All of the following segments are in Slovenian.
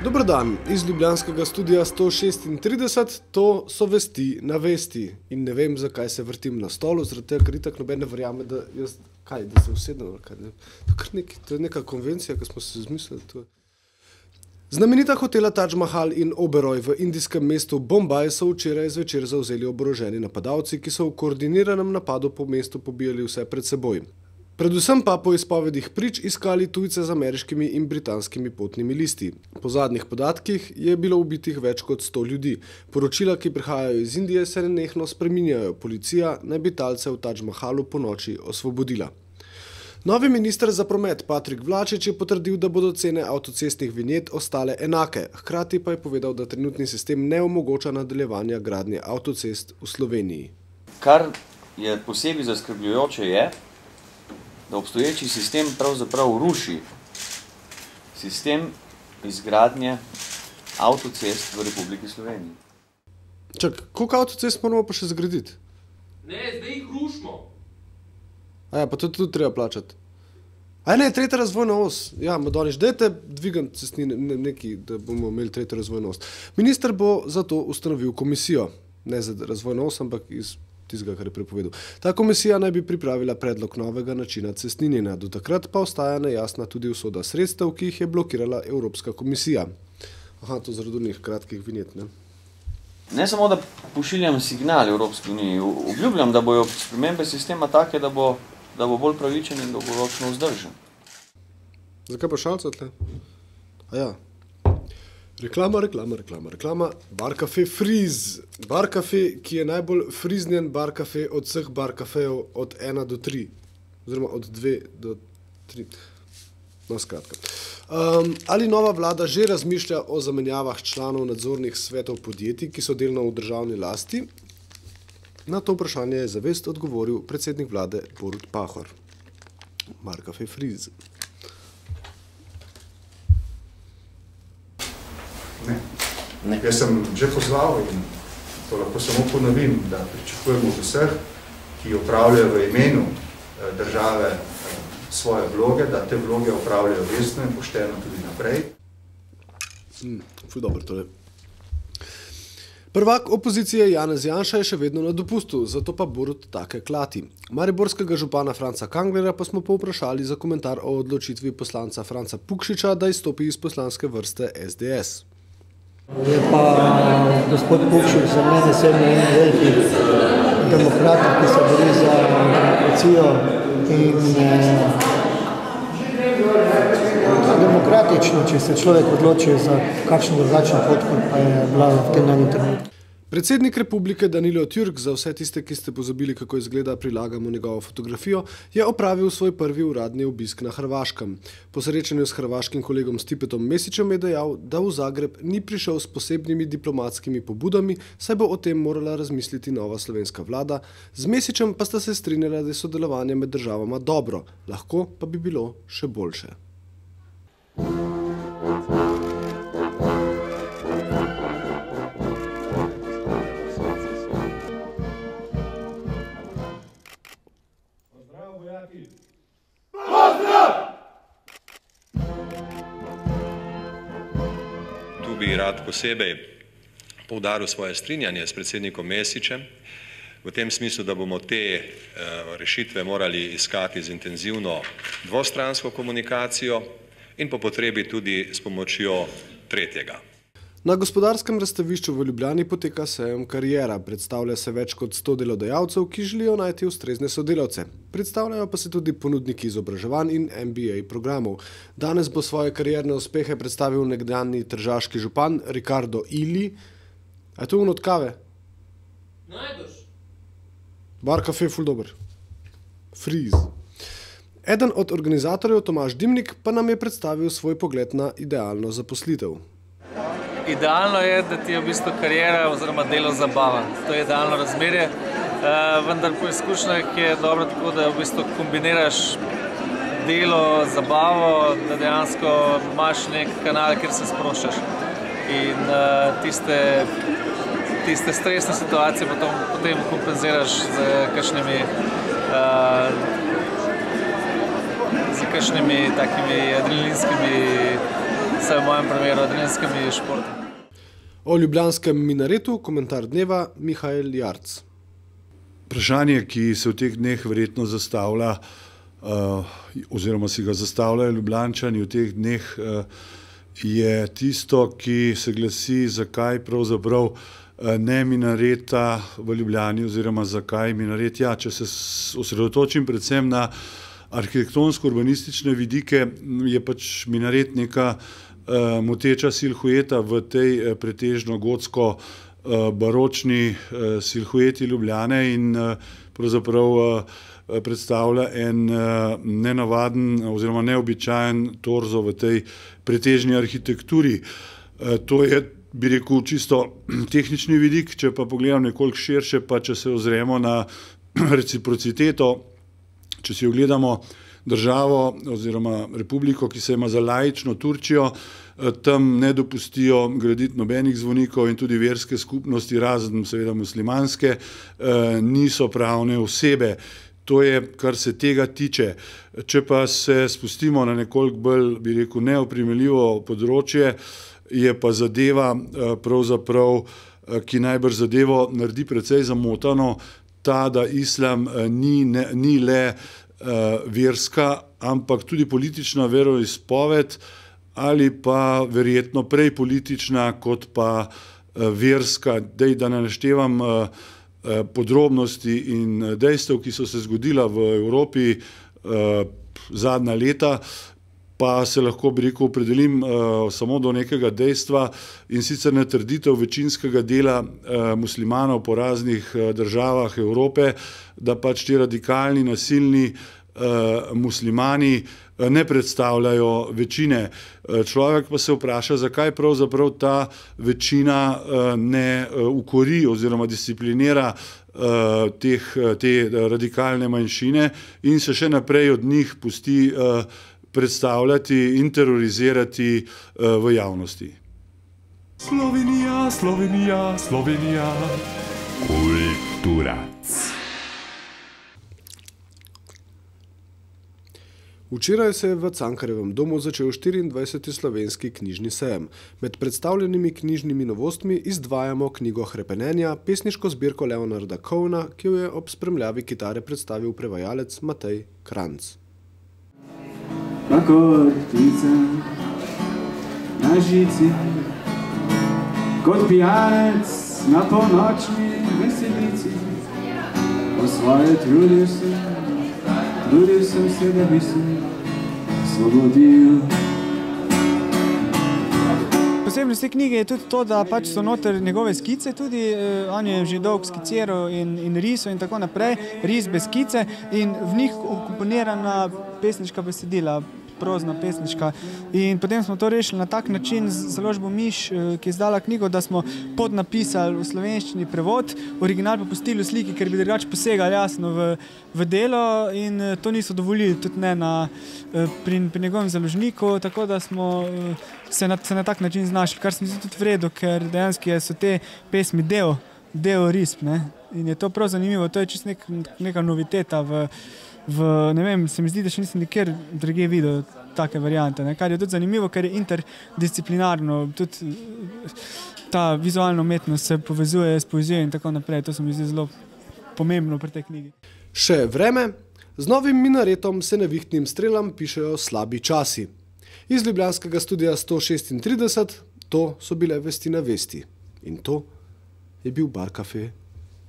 Dober dan, iz ljubljanskega studia 136, to so vesti na vesti. In ne vem, zakaj se vrtim na stolu, zaradi tega, ker itak noben ne verjame, da jaz, da se usedem, ali kaj, to je neka konvencija, ki smo se izmislili. Znamenita hotela Taj Mahal in Oberoi v indijskem mestu Bombaj so včeraj zvečer zavzeli oboroženi napadalci, ki so v koordiniranem napadu po mestu pobijali vse pred seboj. Predvsem pa po izpovedih prič iskali tujce z ameriškimi in britanskimi potnimi listi. Po zadnjih podatkih je bilo ubitih več kot 100 ljudi. Poročila, ki prihajajo iz Indije, se nenehno spreminjajo. Policija naj bi talce v Taj Mahalu ponoči osvobodila. Novi minister za promet Patrik Vlačič je potrdil, da bodo cene avtocestnih vinjet ostale enake. Hkrati pa je povedal, da trenutni sistem ne omogoča nadaljevanja gradnje avtocest v Sloveniji. Kar je posebej zaskrbljujoče je, da obstoječi sistem pravzaprav ruši sistem izgradnje avtocest v Republiki Sloveniji. Čak, koliko avtocest moramo pa še zgraditi? Ne, zdaj jih rušimo. Aja, pa to tudi treba plačati. Aj ne, tretja razvojna os. Ja, Madonič, dajte dvigant cestnine neki, da bomo imeli tretjo razvojno os. Minister bo zato ustanovil komisijo. Ne za razvojno os, ampak iz tistega, kar je prepovedal. Ta komisija naj bi pripravila predlog novega načina cestninjenja. Do takrat pa ostaja nejasna tudi usoda sredstev, ki jih je blokirala Evropska komisija. Aha, to zaradi onih kratkih vinjet, ne? Ne samo, da pošiljam signal Evropski uniji, obljubljam, da bojo spremembe sistema take, da bo bolj pravičen in dolgoročno vzdržen. Zakaj pa šalca tle? Aja. Reklama. Bar Cafe Freeze. Bar Cafe, ki je najbolj friznjen bar cafe od vseh bar cafejev od 1 do 3. Oziroma od 2 do 3. No, skratka. Ali nova vlada že razmišlja o zamenjavah članov nadzornih svetov podjetij, ki so delno v državni lasti? Na to vprašanje je zavest odgovoril predsednik vlade Borut Pahor. Bar Cafe Freeze. Ne. Jaz sem že pozval in to lahko samo ponovim, da pričakujemo od vseh, ki opravljajo v imenu države svoje vloge, da te vloge opravljajo vestno in pošteno tudi naprej. Ful dobro tole. Prvak opozicije Janez Janša je še vedno na dopustu, zato pa Borut take klati. Mariborskega župana Franca Kanglerja pa smo povprašali za komentar o odločitvi poslanca Franca Pukšiča, da izstopi iz poslanske vrste SDS. Je pa gospod Pukšič za mene osebno en veliki demokrat, ki se bori za demokracijo in demokratično, če se človek odloči za kakšno drugačno pot, kot pa je bila v tem danem trenutku. Predsednik republike Danilo Türk, za vse tiste, ki ste pozabili, kako izgleda, prilagamo njegovo fotografijo, je opravil svoj prvi uradni obisk na Hrvaškem. Po srečanju s hrvaškim kolegom Stipetom Mesićem je dejal, da v Zagreb ni prišel s posebnimi diplomatskimi pobudami, saj bo o tem morala razmisliti nova slovenska vlada. Z Mesićem pa sta se strinjala, da je sodelovanje med državama dobro, lahko pa bi bilo še boljše. Tu bi rad posebej poudaril svoje strinjanje s predsednikom Mesićem v tem smislu, da bomo te rešitve morali iskati z intenzivno dvostransko komunikacijo in po potrebi tudi s pomočjo tretjega. Na gospodarskem razstavišču v Ljubljani poteka sejem Kariera. Predstavlja se več kot 100 delodajalcev, ki želijo najti ustrezne sodelavce. Predstavljajo pa se tudi ponudniki izobraževanj in MBA programov. Danes bo svoje karierne uspehe predstavil nekdanji tržaški župan Ricardo Illy. A je to od kave? Najbrž. Bar Cafe ful dober. Freeze. Eden od organizatorjev, Tomaž Dimnik, pa nam je predstavil svoj pogled na idealno zaposlitev. Idealno je, da ti je v bistvu kariera oziroma delo zabava. To je idealno razmerje, vendar po izkušnjah je dobro tako, da v bistvu kombiniraš delo, zabavo, da dejansko imaš nek kanal, kjer se sproščaš. In tiste stresne situacije potem kompenziraš z kakšnimi takimi adrenalinskimi vsaj v mojem primeru, adrenalinskimi športi. O ljubljanskem minaretu komentar dneva Mihajl Jarc. Vprašanje, ki se v teh dneh verjetno zastavlja, oziroma si ga zastavljajo Ljubljančani v teh dneh, je tisto, ki se glasi, zakaj pravzaprav ne minareta v Ljubljani oziroma zakaj minaret. Ja, če se osredotočim predvsem na arhitektonsko-urbanistične vidike, je pač minaret neka moteča silhueta v tej pretežno gotsko baročni silhueti Ljubljane in pravzaprav predstavlja en nenavaden oziroma neobičajen torzo v tej pretežni arhitekturi. To je, bi rekel, čisto tehnični vidik, če pa pogledam nekoliko širše, pa če se ozremo na reciprociteto, če si ogledamo državo oziroma republiko, ki se ima za laično Turčijo, tam ne dopustijo graditi nobenih zvonikov in tudi verske skupnosti, razen seveda muslimanske, niso pravne osebe. To je, kar se tega tiče. Če pa se spustimo na nekoliko bolj, bi rekel, neoprimerljivo področje, je pa zadeva pravzaprav, ki najbrž zadevo naredi precej zamotano, ta, da islam ni le verska, ampak tudi politična veroizpoved ali pa verjetno prej politična kot pa verska. Da ne naštevam podrobnosti in dejstev, ki so se zgodila v Evropi zadnja leta, pa se lahko, bi rekel, opredelim samo do nekega dejstva in sicer na trditev večinskega dela muslimanov po raznih državah Evrope, da pač ti radikalni, nasilni muslimani ne predstavljajo večine. Človek pa se vpraša, zakaj pravzaprav ta večina ne ukori oziroma disciplinira te radikalne manjšine in se še naprej od njih pusti predstavljati in terorizirati v javnosti. Slovenija, Slovenija, Slovenija. Kulturac. Včeraj se je v Cankarjevem domu začel 24. slovenski knjižni sejem. Med predstavljenimi knjižnimi novostmi izdvajamo knjigo Hrepenenja, pesniško zbirko Leonarda Cohena, ki jo je ob spremljavi kitare predstavil prevajalec Matej Kranc. Kakor ptica na žici, kot pijanec na polnočni veselici, po svoje trudil sem se, da bi se osvobodil. Posebnost te knjige je tudi to, da pač so noter njegove skice tudi, on je že dolgo skiciral in risal in tako naprej, ris bez skice in v njih ukomponirana pesniška besedila, prozna pesniška. In potem smo to rešili na tak način z založbo Miš, ki je izdala knjigo, da smo podnapisali v slovenščini prevod, original pa pustili v sliki, ker bi drugače posegali jasno v delo in to niso dovolili tudi ne pri njegovem založniku, tako da smo se na tak način znašli, kar se mi zdi tudi v redu, ker dejansko so te pesmi del risb, ne? In je to prav zanimivo, to je čisto neka noviteta ne vem, se mi zdi, da še nisem nikjer druge videl take variante, ne? Kar je tudi zanimivo, ker je interdisciplinarno, tudi ta vizualna umetnost se povezuje s poezijo in tako naprej, to se mi zdi zelo pomembno pri tej knjigi. Še vreme, z novim minaretom se nevihtnim strelam pišejo slabi časi. Iz ljubljanskega studia 136, to so bile vesti na vesti. In to je bil Barkafe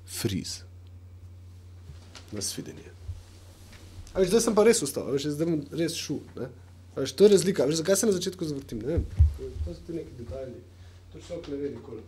Friz. Nasvidenje. Zdaj sem pa res ustal, zdaj sem res šel. To je razlika, zakaj se na začetku zavrtim, ne vem. To so ti neki detajli, to človek ne ve nikoli.